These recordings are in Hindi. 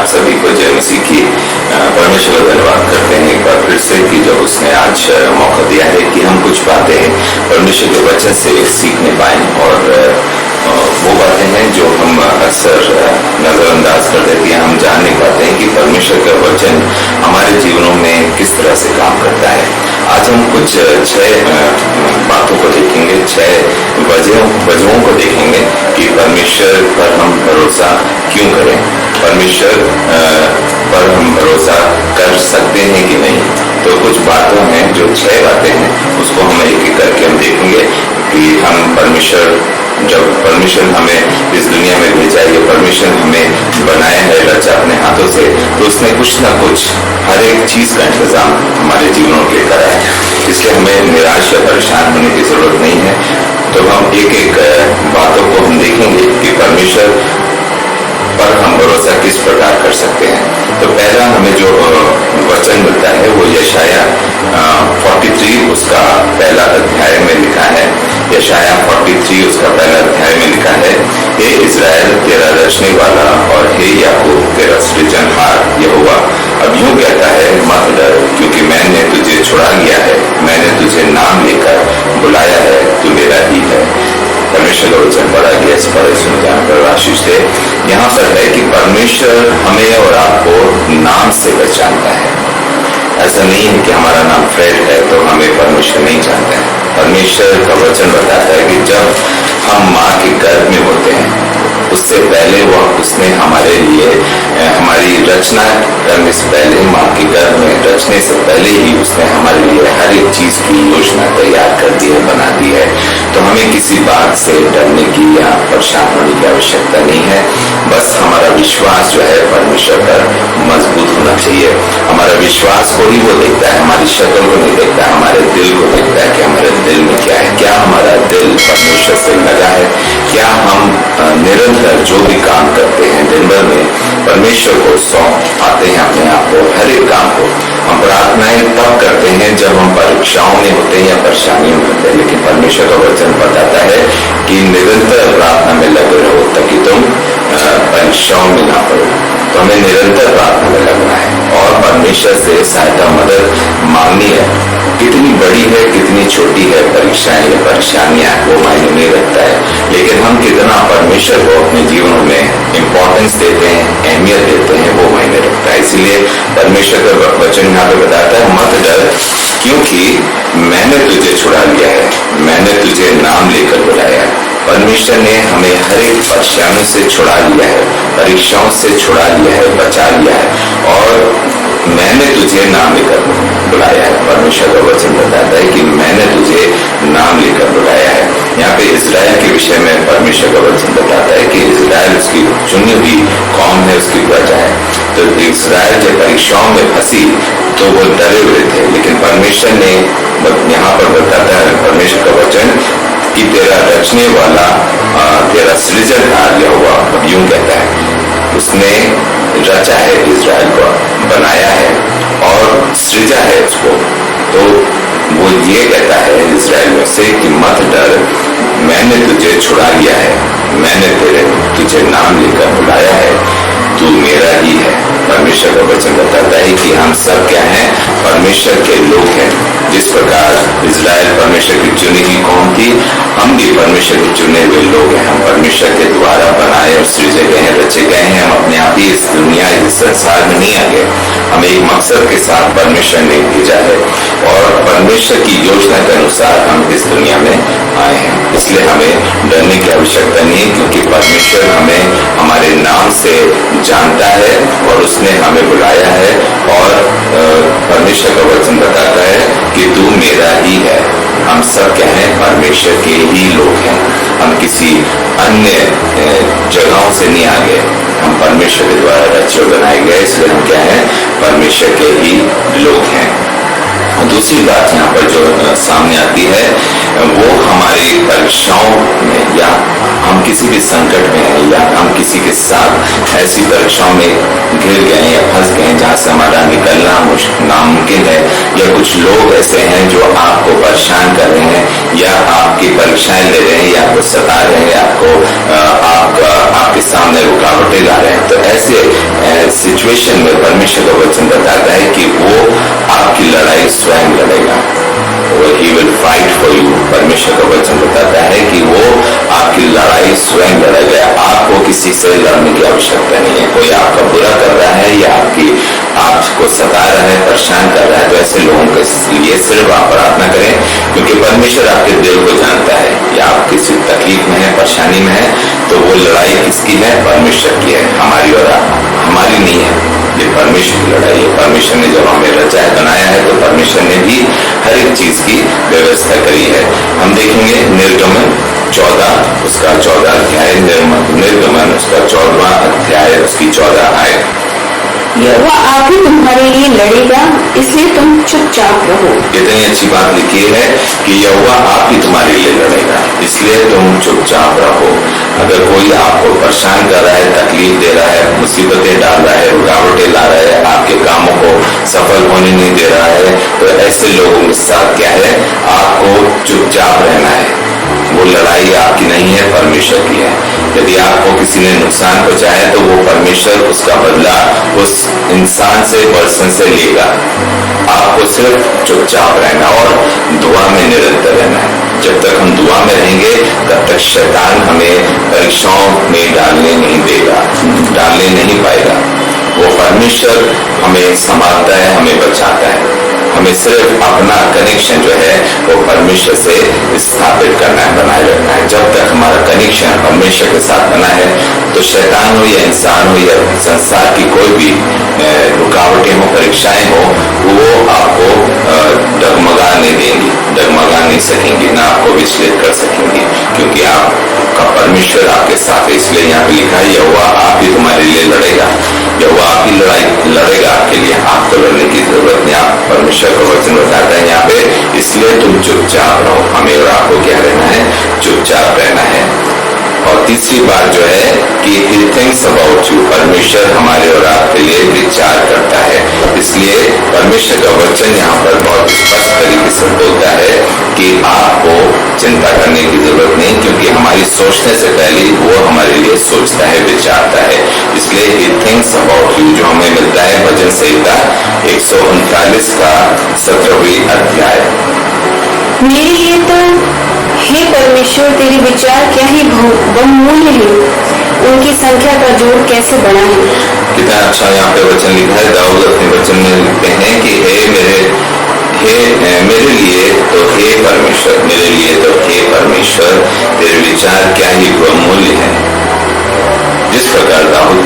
आप सभी को जय मसीह की। परमेश्वर का धन्यवाद करते हैं एक बार फिर से कि जब उसने आज मौका दिया है कि हम कुछ बातें परमेश्वर के वचन से सीखने पाए। और वो बातें हैं जो हम अक्सर नजरअंदाज कर देते हैं। हम जान नहीं पाते हैं कि परमेश्वर का वचन हमारे जीवनों में किस तरह से काम करता है। आज हम कुछ 6 बातों को देखेंगे, 6 वजहों को देखेंगे कि परमेश्वर पर हम भरोसा क्यों करें, परमेश्वर पर हम भरोसा कर सकते हैं कि नहीं। तो कुछ बातों हैं, जो 6 बातें हैं, उसको हम एक एक करके हम देखेंगे कि हम जब परमेश्वर हमें इस दुनिया में भेजा है, परमेश्वर हमें बनाया है रचा अपने हाथों से, तो उसने कुछ ना कुछ हर एक चीज का इंतजाम हमारे जीवनों के करा है। इसलिए हमें निराश या परेशान होने की जरूरत नहीं है। तो हम एक एक बातों को हम देखेंगे कि परमेश्वर पर हम भरोसा किस प्रकार कर सकते हैं। तो पहला हमें जो वचन मिलता है वो यशाया 43 उसका पहला अध्याय में लिखा है। यशाया 43 उसका पहला अध्याय में लिखा है, हे इज़राइल तेरा रचने वाला और हे याकूब तेरा सृजनहार यहोवा अब यूं कहता है, मत डर, क्योंकि मैंने तुझे छुड़ा लिया है, मैंने तुझे नाम लेकर बुलाया है, तू मेरा ही है। परमेश्वर का वचन पढ़ा गया, इस पर जानकर आशीष दे। यहाँ पर है कि परमेश्वर हमें और आपको नाम से पहचानता है। ऐसा नहीं है कि हमारा नाम फ्रेड है तो हमें परमेश्वर नहीं जानता है। परमेश्वर का वचन बताता है कि जब हम माँ के गर्भ में होते हैं, उससे पहले उसने हमारे लिए हमारी रचना करने से पहले, माँ के गर्भ में रचने से पहले ही उसने हमारे लिए हर एक चीज की योजना तैयार कर दी है, बना दी है। तो हमें किसी बात से डरने की या परेशान होने की आवश्यकता नहीं है। बस हमारा विश्वास जो है परमेश्वर पर मजबूत होना चाहिए। हमारा विश्वास को ही वो देखता है, हमारी शक्ल को नहीं देखता, हमारे दिल को देखता है कि हमारे दिल में क्या है। क्या हमारा दिल परमेश्वर से लगा है? क्या हम निरंतर जो भी काम करते हैं दिन भर में परमेश्वर को सौंप पाते हैं अपने आप को, हर एक काम को। हम प्रार्थनाएं तब करते हैं जब हम परीक्षाओं में होते हैं या परेशानियों में होते हैं, लेकिन परमेश्वर का वचन बताता है कि निरंतर प्रार्थना में लगे रहो ताकि तुम परीक्षाओं में ना पड़ो। तो हमें निरंतर प्रार्थना में लगना है और परमेश्वर से सहायता मदद मांगनी है। कितनी बड़ी है कितनी छोटी है परीक्षाएं या परेशानियां, वो मायने नहीं रखता है, लेकिन हम कितना परमेश्वर को अपने जीवनों में इम्पोर्टेंस देते हैं, अहमियत देते हैं, वो मायने रखता है। इसलिए परमेश्वर का वचन यहाँ पे बताता है, मत डर, क्योंकि मैंने तुझे छुड़ा लिया है, मैंने तुझे नाम लेकर बुलाया है। परमेश्वर ने हमें हर एक परेशानियों से छुड़ा लिया है, परीक्षाओं से छुड़ा लिया है, बचा लिया है, और मैंने तुझे नाम लेकर बुलाया है। परमेश्वर का वचन बताता है कि मैंने तुझे नाम लेकर बुलाया है। यहाँ पे इज़राइल के विषय में परमेश्वर का वचन बताता है कि इज़राइल उसकी चुनी हुई कौम है, उसकी प्रजा है। तो इज़राइल जब परीक्षाओं में फंसी तो वो डरे हुए थे, लेकिन परमेश्वर ने यहाँ पर बताता है परमेश्वर का वचन कि तेरा रचने वाला तेरा सृजनहार यहोवा अब यूं कहता है, उसने रचा है इज़राइल को, बनाया है और सृजा है उसको। तो वो ये कहता है इज़राइल में से कि मत डर, मैंने तुझे छुड़ा लिया है, मैंने तुझे नाम लेकर बुलाया है, तू मेरा ही है। परमेश्वर का वचन बताता है कि हम सब क्या हैं? परमेश्वर के लोग हैं। जिस प्रकार इज़राइल परमेश्वर की चुनी हुई कौम थी, हम भी परमेश्वर के चुने हुए लोग हैं। हम परमेश्वर के द्वारा बनाए और सृजे गए हैं, रचे गए हैं। हम अपने आप ही इस दुनिया, इस संसार में नहीं आ गए, हमें एक मकसद के साथ परमेश्वर ने भेजा है और परमेश्वर की योजना के अनुसार हम इस दुनिया में आए हैं। इसलिए हमें डरने की आवश्यकता नहीं है, क्योंकि परमेश्वर हमें हमारे नाम से जानता है और उसने हमें बुलाया है। और परमेश्वर का वचन बताता है कि तू मेरा ही है। हम सब क्या हैं? परमेश्वर के ही लोग हैं। हम किसी अन्य जगहों से नहीं आ गए, हम परमेश्वर के द्वारा रचे और बनाए गए, इसलिए हम क्या हैं? परमेश्वर के ही लोग हैं। दूसरी बात यहाँ पर जो सामने आती है वो हमारी परीक्षाओं में, या हम किसी भी संकट में हैं, या हम किसी के साथ ऐसी परीक्षाओं में घिर गए या फंस गए जहाँ से हमारा निकलना नामुमकिन है, या कुछ लोग ऐसे हैं जो आपको परेशान कर रहे हैं या आपकी परीक्षाएं ले रहे हैं या आपको सता रहे हैं, आपको आपके सामने रुकावटें ला रहे हैं, तो ऐसे सिचुएशन में परमेश्वर का वचन बताता है कि वो आपकी लड़ाई स्वयं लड़ेगा, he will fight for you. परमेश्वर का वचन बताता है कि वो आपकी लड़ाई स्वयं लड़ेगा, आपको किसी से लड़ने की आवश्यकता नहीं है। कोई आपका बुरा कर रहा है या आपको सता रहा है, परेशान कर रहा है, तो ऐसे लोगों के लिए सिर्फ आप प्रार्थना करें, क्योंकि परमेश्वर आपके दिल को जानता है या आप किसी तकलीफ में है, परेशानी में है, तो वो लड़ाई किसकी है? परमेश्वर की है, हमारी और हमारी नहीं है। ये परमेश्वर की लड़ाई है। परमेश्वर ने जब हमें रचा है, बनाया है, तो परमेश्वर ने भी हर एक चीज की व्यवस्था करी है। हम देखेंगे निर्गमन 14 उसका 14 अध्याय, निर्गमन उसका 14वां अध्याय उसकी 14 आयत। यहोवा आप ही तुम्हारे लिए लड़ेगा, इसलिए तुम चुपचाप रहो। इतनी अच्छी बात लिखी है कि यहोवा आप ही तुम्हारे लिए लड़ेगा, इसलिए तुम चुपचाप रहो। अगर कोई आपको परेशान कर रहा है, तकलीफ दे रहा है, मुसीबतें डाल रहा है, रुकावटें ला रहा है, आपके कामों को सफल होने नहीं दे रहा है, तो ऐसे लोगों के साथ क्या है? आपको चुपचाप रहना है। वो लड़ाई आपकी नहीं है, परमेश्वर की है। यदि आपको किसी ने नुकसान पहुंचाया, तो वो परमेश्वर उसका बदला उस इंसान से, पर्सन से लेगा। आपको सिर्फ चुपचाप रहना और दुआ में निरंतर रहना है। जब तक हम दुआ में रहेंगे, तब तक शैतान हमें परीक्षाओं में डालने नहीं देगा, डालने नहीं पाएगा। वो परमेश्वर हमें संभालता है, हमें बचाता है। हमें सिर्फ अपना कनेक्शन जो है वो परमेश्वर से स्थापित करना है, बनाए रखना है। जब तक हमारा कनेक्शन परमेश्वर के साथ बना है, तो शैतान हो या इंसान हो या संसार की कोई भी रुकावटें हो, परीक्षाएं हो, वो आपको डगमगा नहीं देंगी, डगमगा नहीं सकेंगी, ना आपको विचलित कर सकेंगी, क्योंकि आपका परमेश्वर आपके साथ है। इसलिए यहाँ पे लिखा है, यहोवा आप ही तुम्हारे लिए लड़ेगा। यहोवा आप ही लड़ाई लड़ेगा आपके लिए, आपको लड़ने की जरूरत नहीं। आप परमेश्वर का वचन बताता है यहाँ पे, इसलिए तुम चुपचाप रहो। हमें और आपको क्या रहना है? चुपचाप रहना है। और तीसरी बात जो है कि he thinks about you, परमेश्वर हमारे और आपके लिए विचार करता है। इसलिए परमेश्वर का वचन यहाँ पर बहुत स्पष्ट तरीके से बोलता है कि आपको चिंता करने की जरूरत नहीं, क्योंकि हमारी सोचने से पहले वो हमारे लिए सोचता है, विचारता है। इसलिए he thinks about you, जो हमें मिलता है भजन संहिता 139 का 17वां अध्याय। मेरे लिए तो हे परमेश्वर तेरे विचार क्या ही बहुमूल्य है, उनकी संख्या का जोड़ कैसे बड़ा है। कितना अच्छा यहाँ पे वचन लिखा है। दाऊद अपने वचन में लिखते हैं कि मेरे लिए तो हे परमेश्वर, मेरे लिए तो हे परमेश्वर तेरे विचार क्या ही बहुमूल्य है। जिस प्रकार दाऊद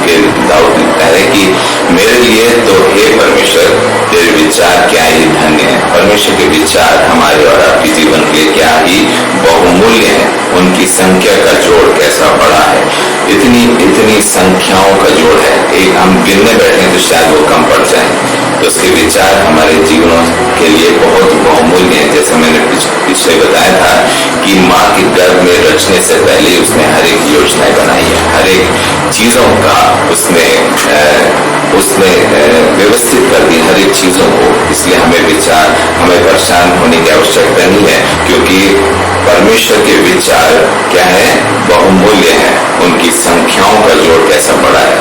लिखता है कि मेरे लिए तो हे परमेश्वर तेरे विचार क्या ही धन्य है। परमेश्वर के विचार हमारे और आपके जीवन के लिए क्या ही बहुमूल्य है। उनकी संख्या का जोड़ कैसा बड़ा है। इतनी संख्याओं का जोड़ है, एक हम गिनने बैठे तो शायद वो कम पड़ जाए। तो उसके विचार हमारे जीवनों के लिए बहुत बहुमूल्य है। जैसे मैंने पिछले बताया था कि माँ के गर्भ में रचने से पहले उसने हर एक योजनाएं बनाई है, हर एक चीजों का उसने व्यवस्थित कर दी, हर एक चीजों को। इसलिए हमें परेशान होने की आवश्यकता नहीं है, क्योंकि परमेश्वर के विचार क्या है? बहुमूल्य है। उनकी संख्याओं का जोड़ कैसा बड़ा है।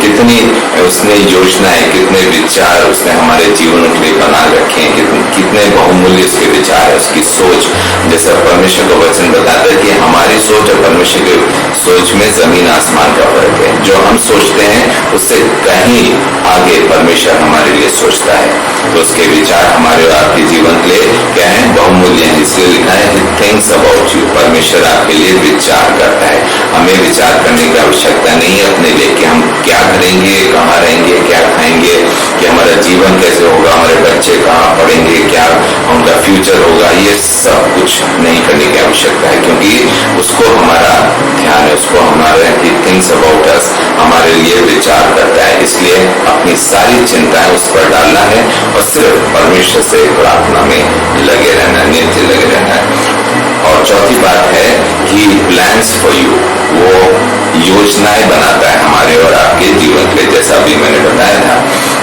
कितनी उसने योजनाएं, कितने विचार उसने हमारे जीवन के लिए बना रखे हैं, कितने बहुमूल्य उसके विचार है, उसकी सोच। जैसा परमेश्वर का वचन बताता है कि हमारी सोच और परमेश्वर की सोच में जमीन आसमान का फर्क है। जो हम सोचते हैं उससे कहीं आगे परमेश्वर हमारे लिए सोचता है। तो उसके विचार हमारे और आपके जीवन के लिए क्या है? बहुमूल्य है। इसलिए लिखा है he thinks about you, परमेश्वर आपके लिए विचार करता है। हमें विचार करने की आवश्यकता नहीं है अपने लिए कि हम क्या करेंगे, कहाँ रहेंगे, क्या खाएंगे, कि हमारा जीवन कैसे होगा, हमारे बच्चे कहाँ पढ़ेंगे, क्या उनका फ्यूचर होगा। ये सब कुछ नहीं करने की आवश्यकता है, क्योंकि उसको हमारा ध्यान है, उसको हमारे he thinks about us, हमारे लिए विचार करता है। इसलिए अपनी सारी चिंताएं उस पर डालना है और सिर्फ परमेश्वर से प्रार्थना में लगे रहना, नित्य लगे रहना है। और चौथी बात है he plans for you, वो योजनाएं बनाता है हमारे और आपके जीवन के लिए। जैसा अभी मैंने बताया था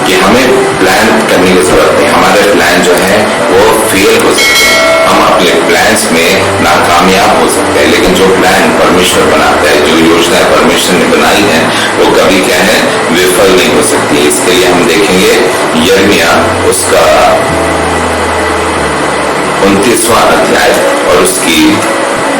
कि हमें प्लान करने की जरूरत नहीं। हमारे प्लान जो है वो फेल हो सकते हैं। हम अपने प्लान्स में नाकामयाब हो सकते हैं, लेकिन जो प्लान परमेश्वर बनाता है, जो योजना परमेश्वर ने बनाई है, वो कभी क्या है विफल नहीं हो सकती। इसके लिए हम देखेंगे यिर्मयाह उसका 29वां अध्याय और उसकी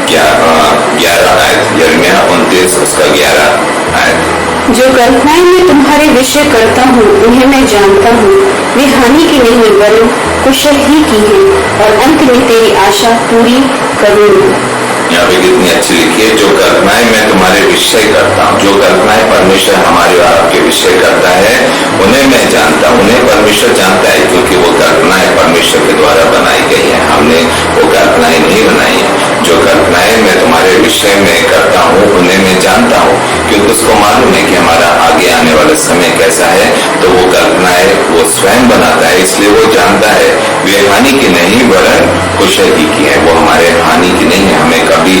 11 आयत। यिर्मयाह 29 उसका 11 आयत। जो कल्पनाएं मैं तुम्हारे विषय करता हूँ उन्हें मैं जानता हूँ, वे हानि की नहीं वरन कुशल ही की है, और अंत में तेरी आशा पूरी करूँगा। यहाँ पे कितनी अच्छी लिखी है, जो कल्पनाएं मैं तुम्हारे विषय करता हूँ। जो कल्पनाएं परमेश्वर हमारे और आपके विषय करता है उन्हें मैं जानता हूँ। उन्हें परमेश्वर जानता है, क्योंकि वो कल्पनाएं परमेश्वर के द्वारा बनाई गई है, हमने वो कल्पनाएं नहीं बनाई है। जो कल्पनाएं मैं तुम्हारे विषय में करता हूँ उन्हें मैं जानता हूँ, क्योंकि उसको मालूम है कि हमारा आगे आने वाला समय कैसा है। तो वो कल्पनाएं वो स्वयं बनाता है, इसलिए वो जानता है वे हानि की नहीं वरन कुशल ही की है। वो हमारे हानि की नहीं है। हमें कभी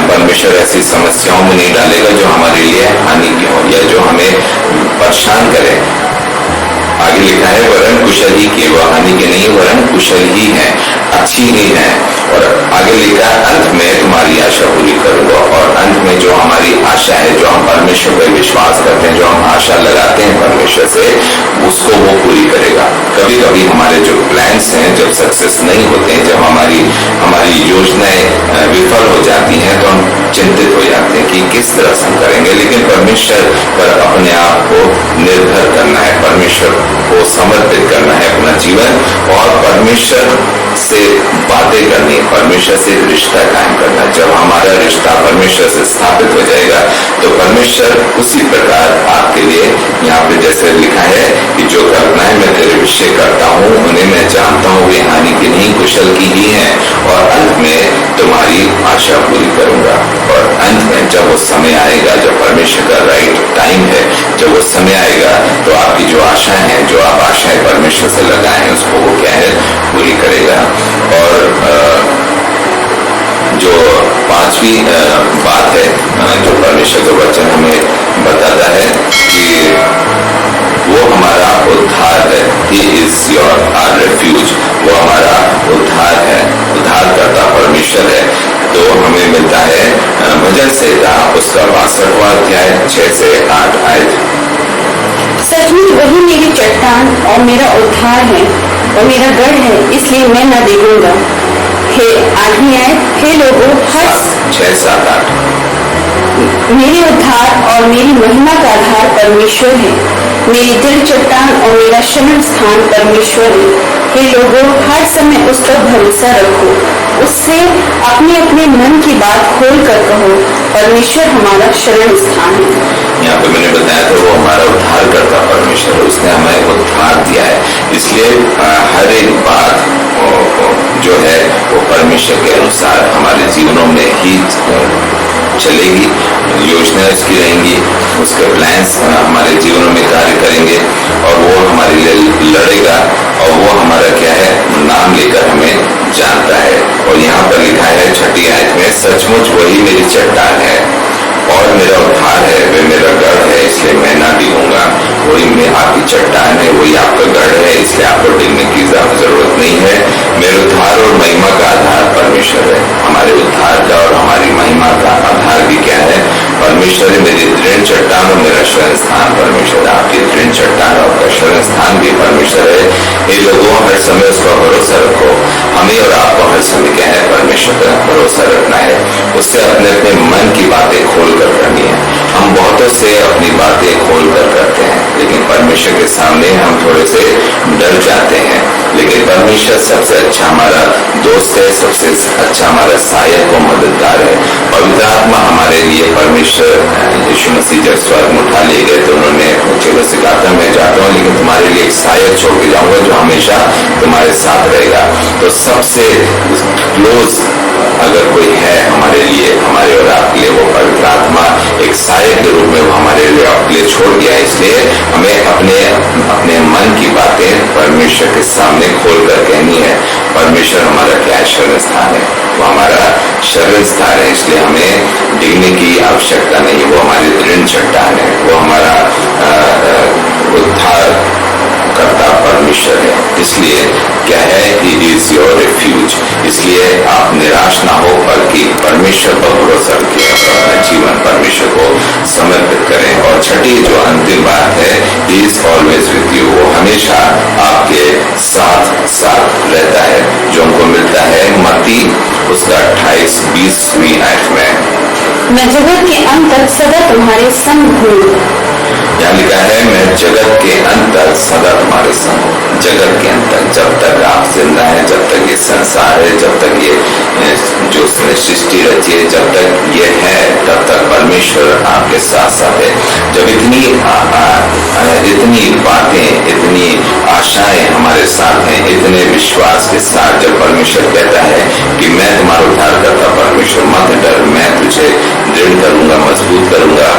परमेश्वर ऐसी समस्याओं में नहीं डालेगा जो हमारे लिए हानि की हो या जो हमें परेशान करे। आगे लिखा है वरन कुशल ही की, वह हानि की नहीं वरन कुशल ही है, अच्छी ही है। और आगे लिखा है अंत में तुम्हारी आशा पूरी करूंगा। और अंत में जो हमारी आशा है, जो हम परमेश्वर पर विश्वास करते हैं, जो हम आशा लगाते हैं परमेश्वर से, उसको वो पूरी करेगा। कभी कभी हमारे जो प्लान्स हैं जब सक्सेस नहीं होते हैं, जब हमारी योजनाएं विफल हो जाती हैं, तो हम चिंतित हो जाते हैं कि किस तरह से हम करेंगे। लेकिन परमेश्वर पर अपने आप को निर्भर करना है, परमेश्वर को समर्पित करना है अपना जीवन, और परमेश्वर से बातें करनी है, परमेश्वर से रिश्ता कायम करना। जब हमारा रिश्ता परमेश्वर से स्थापित हो जाएगा तो परमेश्वर उसी प्रकार आपके लिए, यहाँ पे जैसे लिखा है कि जो कल्पनाएं मैं तेरे विषय करता हूँ उन्हें मैं जानता हूँ, वे हानि की नहीं कुशल की ही है, और अंत में तुम्हारी आशा पूरी करूंगा। और अंत में जब वो समय आएगा, जब परमेश्वर का राइट टाइम है, जब वो समय आएगा तो आपकी जो आशा है, जो आप आशाएं परमेश्वर से लगाए हैं, उसको वो क्या है पूरी करेगा। और जो पांचवी बात है जो परमेश्वर का वचन हमें बताता है कि वो हमारा उद्धार है। He is our refuge। वो हमारा उद्धार है, उद्धार करता परमेश्वर है। तो हमें मिलता है भजन संहिता उसका 62वां अध्याय 6 से 8 आयत। सचमुच वही मेरी चट्टान और मेरा उद्धार है और मेरा गढ़ है, इसलिए मैं न डिगूंगा। हे आगे आए, हे लोगों, हर 6, 7, 8। मेरे उद्धार और मेरी महिमा का आधार परमेश्वर है, मेरी दृढ़ चट्टान और मेरा शरण स्थान परमेश्वर है। हे लोगों, हर समय उस पर भरोसा रखो, उससे अपने अपने मन की बात खोल कर कहो, परमेश्वर हमारा शरण स्थान है। यहाँ पे मैंने बताया था वो हमारा उद्धार करता परमेश्वर, उसने हमें उद्धार दिया है। इसलिए हर एक बात जो है वो परमेश्वर के अनुसार हमारे जीवनों में ही चलेगी, योजना उसकी रहेंगी, उसके प्लान्स हमारे जीवनों में कार्य करेंगे, और वो हमारे लिए लड़ेगा, और वो हमारा क्या है नाम लेकर हमें जानता है। और यहाँ पर लिखा है 6ठी आयत में, सचमुच वही मेरी चट्टान है और मेरा उद्धार है, वे मेरा गढ़ है, इसलिए मैं ना डिगूंगा। वही में आपकी चट्टान है, वही आपका गढ़ है, इसलिए आपको डिगने की जरूरत नहीं है। मेरे उद्धार और महिमा का आधार परमेश्वर है। हमारे उद्धार का और हमारी महिमा का आधार भी क्या है? परमेश्वर है। मेरी दृढ़ चट्टान और मेरा शरण स्थान परमेश्वर है। आपकी दृढ़ चट्टान और आपका शरण स्थान भी परमेश्वर है। ये लोगों हर समय उसका भरोसा रखो। हमें और आपको हर समय क्या है परमेश्वर का भरोसा रखना है, उससे अपने अपने मन की बातें खोल कर करनी है। हम बहुतों से अपनी बातें खोल कर करते हैं, लेकिन परमेश्वर के सामने हम थोड़े से डर जाते हैं। लेकिन परमेश्वर सबसे अच्छा हमारा दोस्त है, सबसे अच्छा हमारा सहायक और मददगार है। पवित्र आत्मा हमारे लिए परमेश्वर यीशु मसीह जब स्वर्ग में उठा लिए गए तो उन्होंने मुझे सिखा था मैं जाता हूँ, लेकिन तुम्हारे लिए एक सहायक छोड़ के जाऊंगा जो हमेशा तुम्हारे साथ रहेगा। तो सबसे क्लोज अगर कोई है हमारे लिए, हमारे और आपके लिए, वो पवित्र आत्मा एक सहायक के रूप में वो हमारे लिए आपके लिए छोड़ गया। इसलिए हमें अपने मन की बातें परमेश्वर के सामने खोल कर कहनी है। परमेश्वर हमारा क्या शरण स्थान है, वो हमारा शरण स्थान है, इसलिए हमें डिगने की आवश्यकता नहीं। वो हमारी दृढ़ चट्टान है, वो हमारा उद्धार करता परमेश्वर है। इसलिए क्या है, He is your refuge। इसलिए आप निराश ना हो, बल्कि परमेश्वर पर भरोसा रखें और अपना जीवन परमेश्वर को समर्पित करें। और छठी जो अंतिम बात है, He is always with you, वो हमेशा आपके साथ साथ रहता है, जो हमको मिलता है मत्ती उसका 28-20वीं आयत में। मैं जगत के अंत तक सदा तुम्हारे संग हूँ। यहाँ लिखा है, मैं जगत के अंत तक सदा तुम्हारे संग हूँ। जगत के अंत तक, जब तक आप जिंदा हैं, जब तक ये संसार है, जब तक ये जो सृष्टि रची है, जब तक ये है, तब तक परमेश्वर आपके साथ साथ है। जब इतनी बातें, इतनी आशाएं हमारे साथ हैं, इतने विश्वास के साथ जब परमेश्वर कहता है कि मैं तुम्हारा उद्धार करता परमेश्वर, मत डर, मैं तुझे दृढ़ करूंगा, मजबूत करूंगा,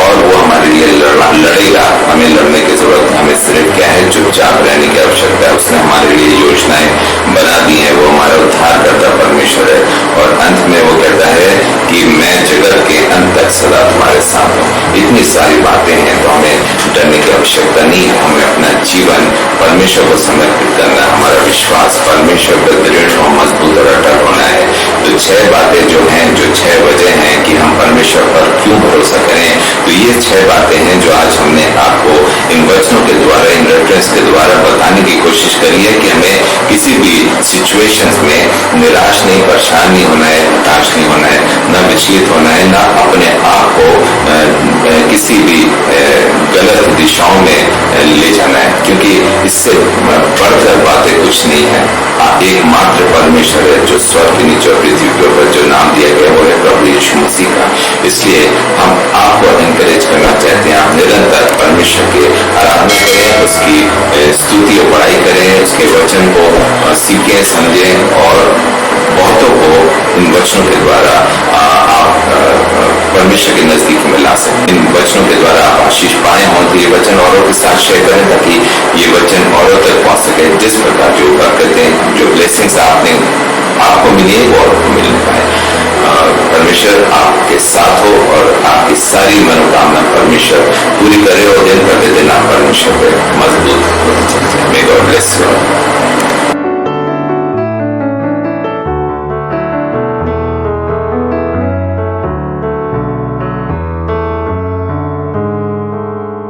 और वो हमारे लिए लड़ेगा। हमें लड़ने की जरूरत है, हमें सिर्फ क्या है, चुपचाप रहने की आवश्यकता है। उसने हमारे लिए योजनाएं बना दी हैं, वो हमारा उद्धार करता परमेश्वर है। और अंत में वो कहता है कि मैं जगत के अंत तक सदा तुम्हारे साथ हूँ। इतनी सारी बातें हैं, तो हमें डरने की आवश्यकता नहीं है। हमें अपना जीवन परमेश्वर को समर्पित करना, हमारा विश्वास परमेश्वर पर दृढ़ और मजबूत और अटल होना है। तो 6 बातें जो हैं, जो 6 वजह हैं कि हम परमेश्वर पर क्यों भरोसा करें, तो ये 6 बातें हैं जो आज हमने आपको इन वचनों के द्वारा, इन रेफरेंस के द्वारा बताने की कोशिश करी है कि हमें किसी भी सिचुएशंस में निराश नहीं, परेशान नहीं होना है, हताश नहीं होना है, न विचलित होना है, न अपने आप को किसी भी गलत दिशाओं में ले जाना है, क्योंकि इससे बढ़कर बातें कुछ नहीं है। एकमात्र परमेश्वर है जो स्वर्ग के नीचे और पृथ्वी के ऊपर, जो नाम दिया गया वो है प्रभु यीशु मसीह का। इसलिए हम आपको एनकरेज करना चाहते हैं, आप निरंतर परमेश्वर की आराधना करें, उसकी स्तुति और बड़ाई करें, उसके वचन को सीखें, समझें, और बहुतों को इन वचनों के द्वारा आप परमेश्वर के नजदीक में ला सकते हैं। इन वचनों के द्वारा आप आशीष पाए हों, तो ये वचन औरों के साथ शेयर करें, ताकि ये वचन औरों तक पहुंच सके। जिस प्रकार जो बरकतें, जो ब्लेसिंग्स आपको मिली है, वो औरों को मिल पाए। परमेश्वर आपके साथ हो और आपकी सारी मनोकामना परमेश्वर पूरी करे, और दिन प्रतिदिन आप परमेश्वर पे मजबूत होते चलते हैं। May God bless you all.